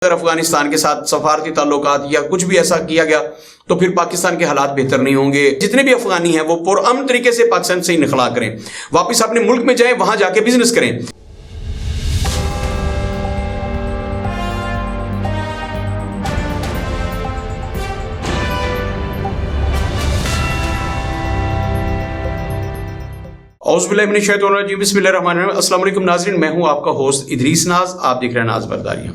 اگر افغانستان کے ساتھ سفارتی تعلقات یا کچھ بھی ایسا کیا گیا تو پھر پاکستان کے حالات بہتر نہیں ہوں گے. جتنے بھی افغانی ہیں وہ پرامن طریقے سے پاکستان سے انخلا کریں, واپس اپنے ملک میں جائیں, وہاں جا کے بزنس کریں. اعوذ باللہ من الشیطان الرجیم, بسم اللہ الرحمن الرحیم. السلام علیکم ناظرین, میں ہوں آپ کا ہوسٹ ادریس ناز, آپ دیکھ رہے ہیں ناز برداریاں.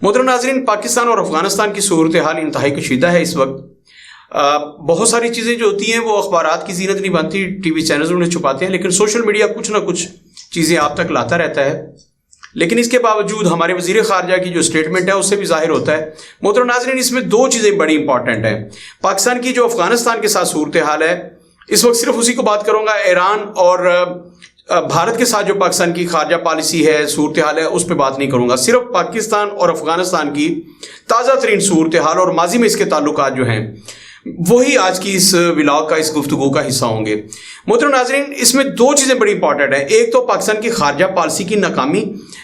محترم ناظرین, پاکستان اور افغانستان کی صورتحال انتہائی کشیدہ ہے اس وقت. بہت ساری چیزیں جو ہوتی ہیں وہ اخبارات کی زینت نہیں بنتی, ٹی وی چینلز انہیں چھپاتے ہیں, لیکن سوشل میڈیا کچھ نہ کچھ چیزیں آپ تک لاتا رہتا ہے. لیکن اس کے باوجود ہمارے وزیر خارجہ کی جو اسٹیٹمنٹ ہے اس سے بھی ظاہر ہوتا ہے. محترم ناظرین, اس میں دو چیزیں بڑی امپورٹنٹ ہیں. پاکستان کی جو افغانستان کے ساتھ صورتحال ہے اس وقت صرف اسی کو بات کروں گا. ایران اور بھارت کے ساتھ جو پاکستان کی خارجہ پالیسی ہے, صورتحال ہے, اس پہ بات نہیں کروں گا. صرف پاکستان اور افغانستان کی تازہ ترین صورتحال اور ماضی میں اس کے تعلقات جو ہیں وہی آج کی اس ولاگ کا, اس گفتگو کا حصہ ہوں گے. محترم ناظرین, اس میں دو چیزیں بڑی امپورٹنٹ ہیں. ایک تو پاکستان کی خارجہ پالیسی کی ناکامی,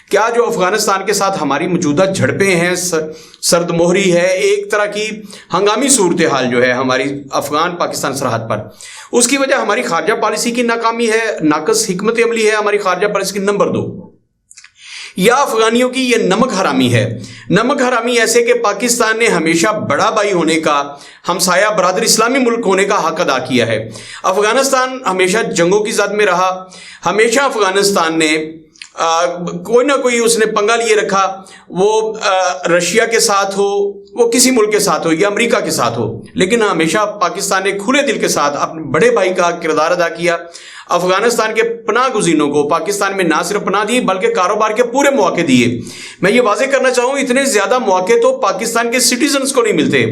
کیا جو افغانستان کے ساتھ ہماری موجودہ جھڑپیں ہیں, سرد مہری ہے, ایک طرح کی ہنگامی صورتحال جو ہے ہماری افغان پاکستان سرحد پر, اس کی وجہ ہماری خارجہ پالیسی کی ناکامی ہے, ناقص حکمت عملی ہے ہماری خارجہ پالیسی کی. نمبر دو, یا افغانیوں کی یہ نمک حرامی ہے. نمک حرامی ایسے کہ پاکستان نے ہمیشہ بڑا بھائی ہونے کا, ہمسایہ برادر اسلامی ملک ہونے کا حق ادا کیا ہے. افغانستان ہمیشہ جنگوں کی زد میں رہا, ہمیشہ افغانستان نے کوئی نہ کوئی اس نے پنگا لیے رکھا, وہ رشیا کے ساتھ ہو, وہ کسی ملک کے ساتھ ہو یا امریکہ کے ساتھ ہو, لیکن ہمیشہ پاکستان نے کھلے دل کے ساتھ اپنے بڑے بھائی کا کردار ادا کیا. افغانستان کے پناہ گزینوں کو پاکستان میں نہ صرف پناہ دی بلکہ کاروبار کے پورے مواقع دیے. میں یہ واضح کرنا چاہوں, اتنے زیادہ مواقع تو پاکستان کے سٹیزنز کو نہیں ملتے,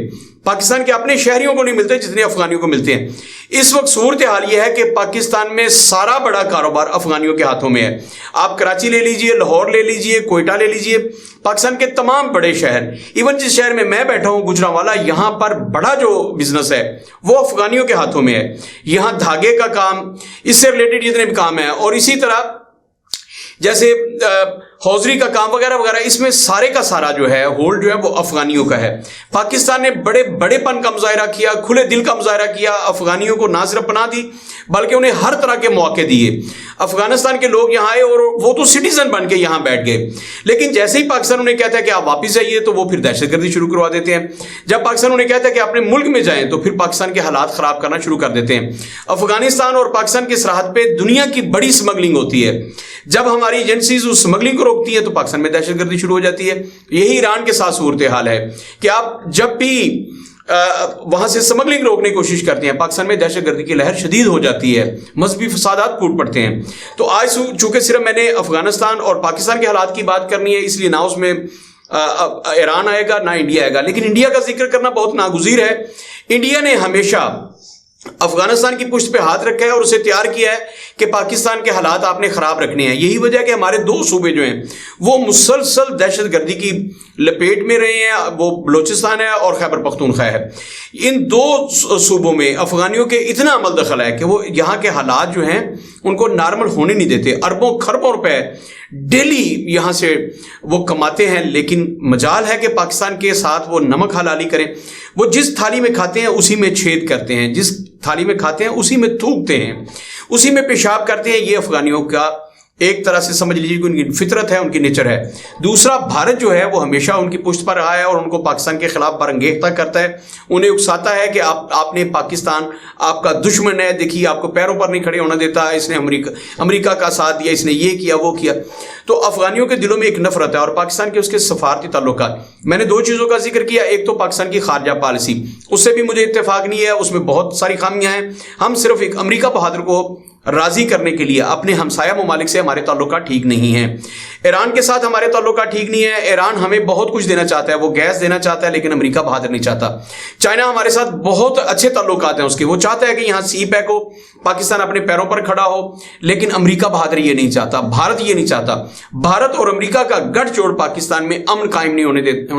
پاکستان کے اپنے شہریوں کو نہیں ملتے جتنے افغانیوں کو ملتے ہیں. اس وقت صورتحال یہ ہے کہ پاکستان میں سارا بڑا کاروبار افغانیوں کے ہاتھوں میں ہے. آپ کراچی لے لیجئے, لاہور لے لیجئے, کوئٹہ لے لیجئے, پاکستان کے تمام بڑے شہر, ایون جس شہر میں بیٹھا ہوں گجرانوالہ, یہاں پر بڑا جو بزنس ہے وہ افغانیوں کے ہاتھوں میں ہے. یہاں دھاگے کا کام, اس سے ریلیٹڈ جتنے بھی کام ہیں, اور اسی طرح جیسے حوزری کا کام وغیرہ وغیرہ, اس میں سارے کا سارا جو ہے ہولڈ جو ہے وہ افغانیوں کا ہے. پاکستان نے بڑے پن کا مظاہرہ کیا, کھلے دل کا مظاہرہ کیا, افغانیوں کو نہ صرف پناہ دی بلکہ انہیں ہر طرح کے مواقع دیے. افغانستان کے لوگ یہاں آئے اور وہ تو سٹیزن بن کے یہاں بیٹھ گئے, لیکن جیسے ہی پاکستان انہیں کہتا ہے کہ آپ واپس جائیے تو وہ پھر دہشت گردی شروع کروا دیتے ہیں. جب پاکستان انہیں کہتا ہے کہ اپنے ملک میں جائیں تو پھر پاکستان کے حالات خراب کرنا شروع کر دیتے ہیں. افغانستان اور پاکستان کی سرحد پہ دنیا کی بڑی اسمگلنگ ہوتی ہے. جب ہماری ایجنسیز اس اسمگلنگ کو روکتی ہیں تو پاکستان میں دہشت گردی شروع ہو جاتی ہے. یہی ایران کے ساتھ صورتحال ہے کہ آپ جب بھی وہاں سے اسمگلنگ روکنے کی کوشش کرتے ہیں, پاکستان میں دہشت گردی کی لہر شدید ہو جاتی ہے, مذہبی فسادات پھوٹ پڑتے ہیں. تو آج چونکہ صرف میں نے افغانستان اور پاکستان کے حالات کی بات کرنی ہے, اس لیے نہ اس میں ایران آئے گا نہ انڈیا آئے گا, لیکن انڈیا کا ذکر کرنا بہت ناگزیر ہے. انڈیا نے ہمیشہ افغانستان کی پشت پہ ہاتھ رکھا ہے اور اسے تیار کیا ہے کہ پاکستان کے حالات آپ نے خراب رکھنے ہیں. یہی وجہ ہے کہ ہمارے دو صوبے جو ہیں وہ مسلسل دہشت گردی کی لپیٹ میں رہے ہیں, وہ بلوچستان ہے اور خیبر پختونخوا ہے. ان دو صوبوں میں افغانیوں کے اتنا عمل دخل ہے کہ وہ یہاں کے حالات جو ہیں ان کو نارمل ہونے نہیں دیتے. اربوں خربوں روپے ڈیلی یہاں سے وہ کماتے ہیں, لیکن مجال ہے کہ پاکستان کے ساتھ وہ نمک حلالی کریں. وہ جس تھالی میں کھاتے ہیں اسی میں چھید کرتے ہیں, جس تھالی میں کھاتے ہیں اسی میں تھوکتے ہیں, اسی میں پیشاب کرتے ہیں. یہ افغانیوں کا ایک طرح سے سمجھ لیجیے کہ ان کی فطرت ہے, ان کی نیچر ہے. دوسرا, بھارت جو ہے وہ ہمیشہ ان کی پشت پر رہا ہے اور ان کو پاکستان کے خلاف برانگیختہ کرتا ہے, انہیں اکساتا ہے کہ آپ نے پاکستان آپ کا دشمن ہے, دیکھیے آپ کو پیروں پر نہیں کھڑے ہونا دیتا, اس نے امریکہ کا ساتھ دیا, اس نے یہ کیا وہ کیا. تو افغانیوں کے دلوں میں ایک نفرت ہے, اور پاکستان کے اس کے سفارتی تعلقات. میں نے دو چیزوں کا ذکر کیا, ایک تو پاکستان کی خارجہ پالیسی, اس سے بھی مجھے اتفاق نہیں ہے, اس میں بہت ساری خامیاں ہیں. ہم صرف ایک امریکہ بہادر کو راضی کرنے کے لیے اپنے ہمسایہ ممالک سے ہمارے تعلقات ٹھیک نہیں ہیں. ایران کے ساتھ ہمارے تعلقات ٹھیک نہیں ہیں. ایران ہمیں بہت کچھ دینا چاہتا ہے, وہ گیس دینا چاہتا ہے, لیکن امریکہ بہادر نہیں چاہتا. چائنا ہمارے ساتھ بہت اچھے تعلقات ہیں اس کے, وہ چاہتا ہے کہ یہاں سی پیک ہو, پاکستان اپنے پیروں پر کھڑا ہو, لیکن امریکہ بہادر یہ نہیں چاہتا, بھارت یہ نہیں چاہتا. بھارت اور امریکہ کا گٹھ جوڑ پاکستان میں امن قائم نہیں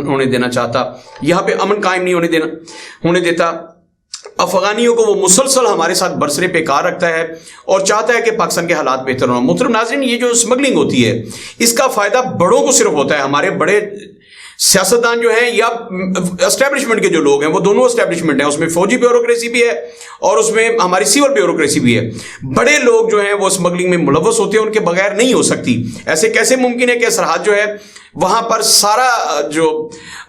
ہونے دینا چاہتا, یہاں پہ امن قائم نہیں ہونے دیتا. افغانیوں کو وہ مسلسل ہمارے ساتھ برسرے پیکار رکھتا ہے اور چاہتا ہے کہ پاکستان کے حالات بہتر ہوں. محترم ناظرین, یہ جو اسمگلنگ ہوتی ہے اس کا فائدہ بڑوں کو صرف ہوتا ہے, ہمارے بڑے सियासतदान जो हैं या एस्टेब्लिशमेंट के जो लोग हैं, वो दोनों एस्टेब्लिशमेंट हैं, उसमें फौजी ब्यूरोक्रेसी भी है और उसमें हमारी सिविल ब्यूरोक्रेसी भी है। बड़े लोग जो हैं वो स्मगलिंग में मुलव्वस होते हैं, उनके बगैर नहीं हो सकती। ऐसे कैसे मुमकिन है कि सरहद जो है वहां पर सारा जो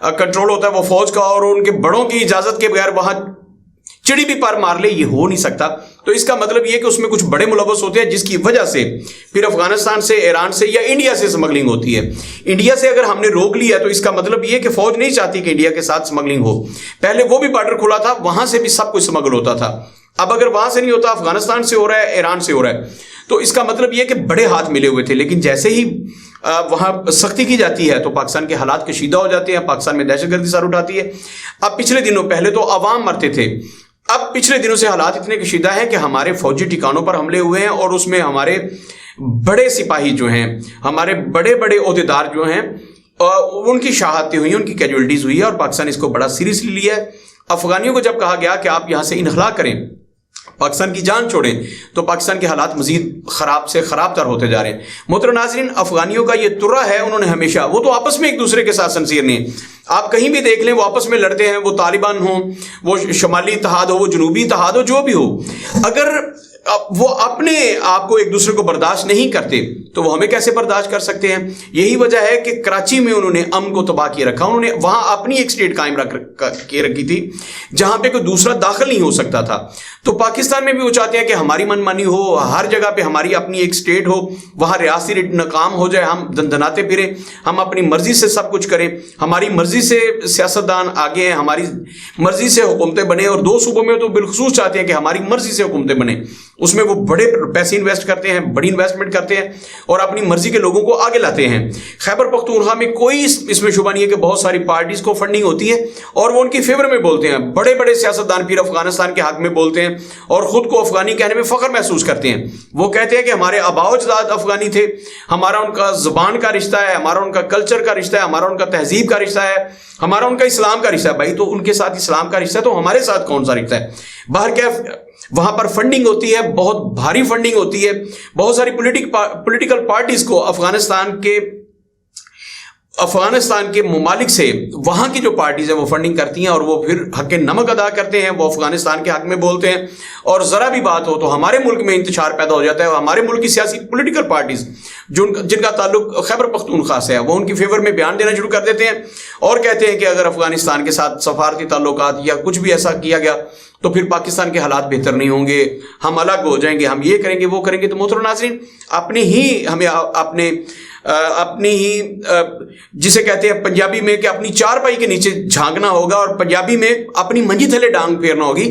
कंट्रोल होता है वो फौज का, और उनके बड़ों की इजाजत के बगैर वहां चिड़ी भी पार मार ले, ये हो नहीं सकता। तो इसका मतलब ये कि उसमें कुछ बड़े मुलव्वस होते हैं, जिसकी वजह से फिर अफगानिस्तान से, ईरान से या इंडिया से स्मगलिंग होती है। इंडिया से अगर हमने रोक लिया तो इसका मतलब ये कि फौज नहीं चाहती कि इंडिया के साथ स्मगलिंग हो। पहले वो भी बॉर्डर खुला था, वहां से भी सब कुछ स्मगल होता था। अब अगर वहां से नहीं होता, अफगानिस्तान से हो रहा है, ईरान से हो रहा है, तो इसका मतलब ये कि बड़े हाथ मिले हुए थे। लेकिन जैसे ही वहां सख्ती की जाती है तो पाकिस्तान के हालात कशीदा हो जाते हैं, पाकिस्तान में दहशतगर्दी सर उठाती है। अब पिछले दिनों, पहले तो अवाम मरते थे, अब पिछले दिनों से हालात इतने कशीदा हैं कि हमारे फौजी ठिकानों पर हमले हुए हैं और उसमें हमारे बड़े सिपाही जो हैं, हमारे बड़े बड़े ओहदेदार जो हैं, उनकी शहादतें हुई हैं, उनकी कैजुअलिटीज हुई है और पाकिस्तान इसको बड़ा सीरियसली लिया है। अफगानियों को जब कहा गया कि आप यहां से इनखला करें, पाकिस्तान की जान छोड़ें, तो पाकिस्तान के हालात मजीद खराब से खराब तर होते जा रहे हैं। मोहतरम नाज़रीन, अफगानियों का ये तुर्रा है, उन्होंने हमेशा, वो तो आपस में एक दूसरे के साथ सिंसियर नहीं है, आप कहीं भी देख लें वो आपस में लड़ते हैं, वो तालिबान हो, वो शमाली इत्तेहाद हो, वो जनूबी इत्तेहाद हो, जो भी हो, अगर वो अपने आप को एक दूसरे को बर्दाश्त नहीं करते तो वो हमें कैसे बर्दाश्त कर सकते हैं। यही वजह है कि कराची में उन्होंने अमन को तबाह किए रखा, उन्होंने वहां अपनी एक स्टेट कायम किए रखी थी जहां पे कोई दूसरा दाखिल नहीं हो सकता था। तो पाकिस्तान में भी वो चाहते हैं कि हमारी मनमानी हो, हर जगह पे हमारी अपनी एक स्टेट हो, वहां रियासी नाकाम हो जाए, हम दंदनाते फिरें, हम अपनी मर्जी से सब कुछ करें, हमारी मर्जी से सियासतदान आगे हैं, हमारी मर्जी से हुकूमतें बने। और दो सूबों में तो बिलखुसूस चाहते हैं कि हमारी मर्जी से हुकूमतें बने, उसमें वो बड़े पैसे इन्वेस्ट करते हैं, बड़ी इन्वेस्टमेंट करते हैं और अपनी मर्जी के लोगों को आगे लाते हैं। खैबर पख्तूनख्वा में कोई इसमें शुबा नहीं है कि बहुत सारी पार्टीज को फंडिंग होती है और वो उनकी फेवर में बोलते हैं। बड़े बड़े सियासतदान फिर अफगानिस्तान के हक में बोलते हैं और खुद को अफगानी कहने में फख्र महसूस करते हैं। वो कहते हैं कि हमारे आबाओ अजदाद अफगानी थे, हमारा उनका जुबान का रिश्ता है, हमारा उनका कल्चर का रिश्ता है, हमारा उनका तहजीब का रिश्ता है, हमारा उनका इस्लाम का रिश्ता है। भाई, तो उनके साथ इस्लाम का रिश्ता है तो हमारे साथ कौन सा रिश्ता है। बाहर क्या वहां पर फंडिंग होती है, बहुत भारी फंडिंग होती है, बहुत सारी पॉलिटिकल पार्टीज को अफगानिस्तान के मुमालिक से वहां की जो पार्टीज है वो फंडिंग करती हैं और वो फिर हक नमक अदा करते हैं, वो अफगानिस्तान के हक में बोलते हैं और जरा भी बात हो तो हमारे मुल्क में इंतशार पैदा हो जाता है। हमारे मुल्क की सियासी पॉलिटिकल पार्टीज जिनका ताल्लुक खैबर पख्तूनख्वा से है, वो उनकी फेवर में बयान देना शुरू कर देते हैं और कहते हैं कि अगर अफगानिस्तान के साथ सफारती ताल्लुकात या कुछ भी ऐसा किया गया तो फिर पाकिस्तान के हालात बेहतर नहीं होंगे, हम अलग हो जाएंगे, हम ये करेंगे वो करेंगे। तो मोहतरम नाज़रीन, अपनी ही जिसे कहते हैं पंजाबी में कि अपनी चारपाई के नीचे झांकना होगा और पंजाबी में अपनी मंजी थले डांग फेरना होगी।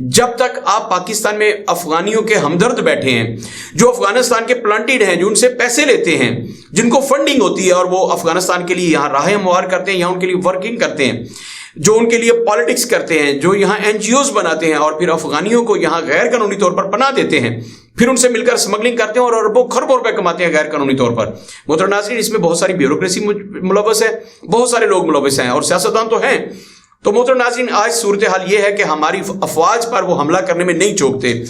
जब तक आप पाकिस्तान में अफगानियों के हमदर्द बैठे हैं, जो अफगानिस्तान के प्लांटेड हैं, जो उनसे पैसे लेते हैं, जिनको फंडिंग होती है और वो अफगानिस्तान के लिए यहाँ राह हमवार करते हैं, यहाँ उनके लिए वर्किंग करते हैं, जो उनके लिए पॉलिटिक्स करते हैं, जो यहाँ एनजीओज बनाते हैं और फिर अफगानियों को यहाँ गैर कानूनी तौर पर पनाह देते हैं, फिर उनसे मिलकर स्मगलिंग करते हैं और अरबों खरबों रुपए कमाते हैं गैर कानूनी तौर पर। मोहतरम नाज़रीन, इसमें बहुत सारी ब्यूरोक्रेसी मुलव्वस है, बहुत सारे लोग मुलव्वस हैं और सियासतदान तो हैं। तो मोहतरम नाज़रीन, आज सूरत हाल ये है कि हमारी अफवाज पर वो हमला करने में नहीं चूकते,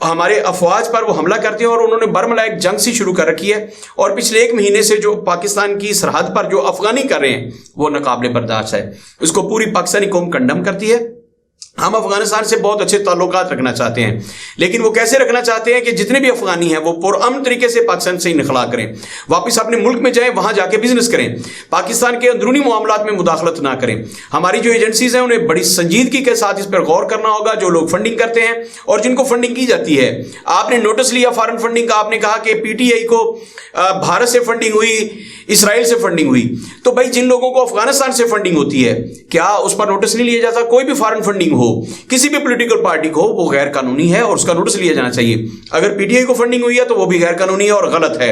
हमारे अफवाज पर वो हमला करते हैं और उन्होंने बरमला एक जंग सी शुरू कर रखी है और पिछले एक महीने से जो पाकिस्तान की सरहद पर जो अफगानी कर रहे हैं वो नाकाबिले बर्दाश्त है। इसको पूरी पाकिस्तानी कौम कंडम करती है। हम अफगानिस्तान से बहुत अच्छे ताल्लुकात रखना चाहते हैं, लेकिन वो कैसे रखना चाहते हैं कि जितने भी अफगानी हैं वो पुरअमन तरीके से पाकिस्तान से इनखला करें, वापस अपने मुल्क में जाएं, वहां जाके बिजनेस करें, पाकिस्तान के अंदरूनी मामलात में मुदाखलत ना करें। हमारी जो एजेंसीज हैं उन्हें बड़ी संजीदगी के साथ इस पर गौर करना होगा, जो लोग फंडिंग करते हैं और जिनको फंडिंग की जाती है। आपने नोटिस लिया फॉरेन फंडिंग का, आपने कहा कि पीटीआई को भारत से फंडिंग हुई, इसराइल से फंडिंग हुई। तो भाई, जिन लोगों को अफगानिस्तान से फंडिंग होती है, क्या उस पर नोटिस नहीं लिया जाता? कोई भी फॉरेन फंडिंग हो, किसी भी पॉलिटिकल पार्टी को, वो गैर कानूनी है और उसका नोटिस लिया जाना चाहिए। अगर पीटीआई को फंडिंग हुई है तो वो भी गैर कानूनी है और गलत है।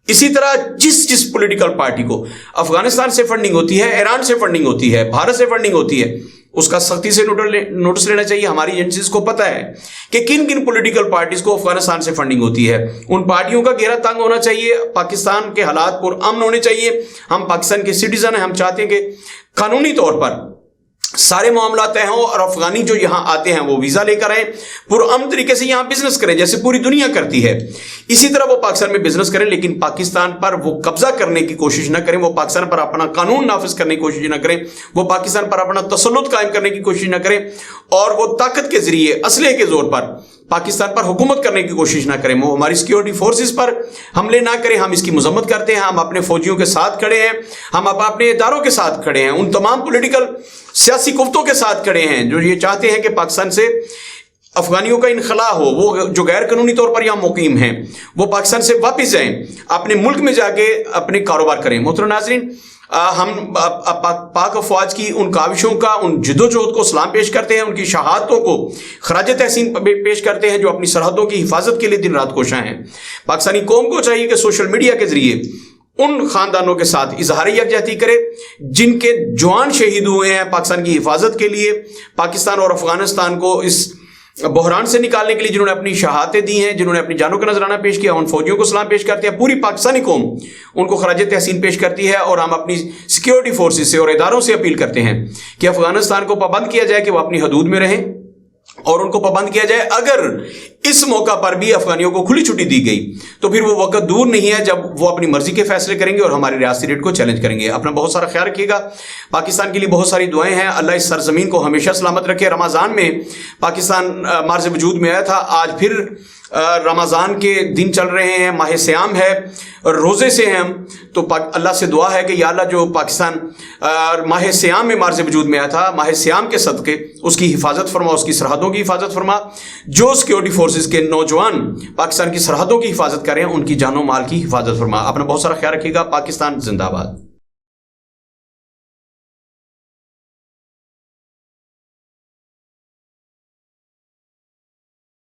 इसी तरह जिस पॉलिटिकल पार्टी को अफगानिस्तान से फंडिंग होती है, ईरान से फंडिंग होती है, भारत से फंडिंग होती है, उसका सख्ती से नोटिस लेना चाहिए। हमारी एजेंसीज को पता है कि किन किन पॉलिटिकल पार्टीज को अफगानिस्तान से फंडिंग होती है। उन पार्टियों का घेरा तंग होना चाहिए, पाकिस्तान के हालात पुरअमन होने चाहिए। हम पाकिस्तान के सिटीजन हैं, हम चाहते हैं कि कानूनी तौर पर सारे मामला तय हों और अफगानी जो यहाँ आते हैं वो वीज़ा लेकर आए, पुरअमन तरीके से यहाँ बिजनेस करें जैसे पूरी दुनिया करती है। इसी तरह वो पाकिस्तान में बिजनेस करें, लेकिन पाकिस्तान पर वो कब्जा करने की कोशिश ना करें, वो पाकिस्तान पर अपना कानून नाफिज करने की कोशिश ना करें, वो पाकिस्तान पर अपना तसल्लुत कायम करने की कोशिश ना करें और वो ताकत के जरिए असलहे के जोर पर पाकिस्तान पर हुकूमत करने की कोशिश ना करें, वो हमारी सिक्योरिटी फोर्सेस पर हमले ना करें। हम इसकी मजम्मत करते हैं, हम अपने फौजियों के साथ खड़े हैं, हम अपने इदारों के साथ खड़े हैं, उन तमाम पॉलिटिकल सियासी कुफ्तों के साथ खड़े हैं जो ये चाहते हैं कि पाकिस्तान से अफगानियों का इनखला हो, वो जो गैर कानूनी तौर पर यहाँ मुकीम हैं वो पाकिस्तान से वापस जाएं, अपने मुल्क में जाके अपने कारोबार करें। मोहतरम नाज़रीन, हम पाक अफवाज की उन काविशों का, उन जिद्दोजहद को सलाम पेश करते हैं, उनकी शहादतों को खराज तहसीन पेश करते हैं जो अपनी सरहदों की हिफाजत के लिए दिन रात कोशां हैं। पाकिस्तानी कौम को चाहिए कि सोशल मीडिया के जरिए उन खानदानों के साथ इजहार यकजहती करे जिनके जवान शहीद हुए हैं पाकिस्तान की हिफाजत के लिए, पाकिस्तान और अफगानिस्तान को इस बहरान से निकालने के लिए जिन्होंने अपनी शहादतें दी हैं, जिन्होंने अपनी जानों का नजराना पेश किया, उन फौजियों को सलाम पेश करते हैं। पूरी पाकिस्तानी कौम उनको खराज तहसीन पेश करती है और हम अपनी सिक्योरिटी फोर्सेस से और इदारों से अपील करते हैं कि अफगानिस्तान को पाबंद किया जाए कि वो अपनी हदूद में रहें और उनको पाबंद किया जाए। अगर इस मौका पर भी अफगानियों को खुली छुट्टी दी गई तो फिर वो वक्त दूर नहीं है जब वो अपनी मर्जी के फैसले करेंगे और हमारी रियासती रेट को चैलेंज करेंगे। अपना बहुत सारा ख्याल रखिएगा। पाकिस्तान के लिए बहुत सारी दुआएं हैं। अल्लाह इस सरजमीन को हमेशा सलामत रखे। रमज़ान में पाकिस्तान मार्ज़ वजूद में आया था, आज फिर रमज़ान के दिन चल रहे हैं, माह सियाम है, रोज़े से हैं हम, तो अल्लाह से दुआ है कि या अल्लाह जो पाकिस्तान माह सियाम में मार्ज़ वजूद में आया था, माह सियाम के सदक़े उसकी हिफाजत फरमा, उसकी सरहदों की हिफाजत फरमा। जो सिक्योरिटी फोर्सेस के नौजवान पाकिस्तान की सरहदों की हिफाजत करें उनकी जानो माल की हिफाजत फरमा। अपना बहुत सारा ख्याल रखिएगा। पाकिस्तान जिंदाबाद।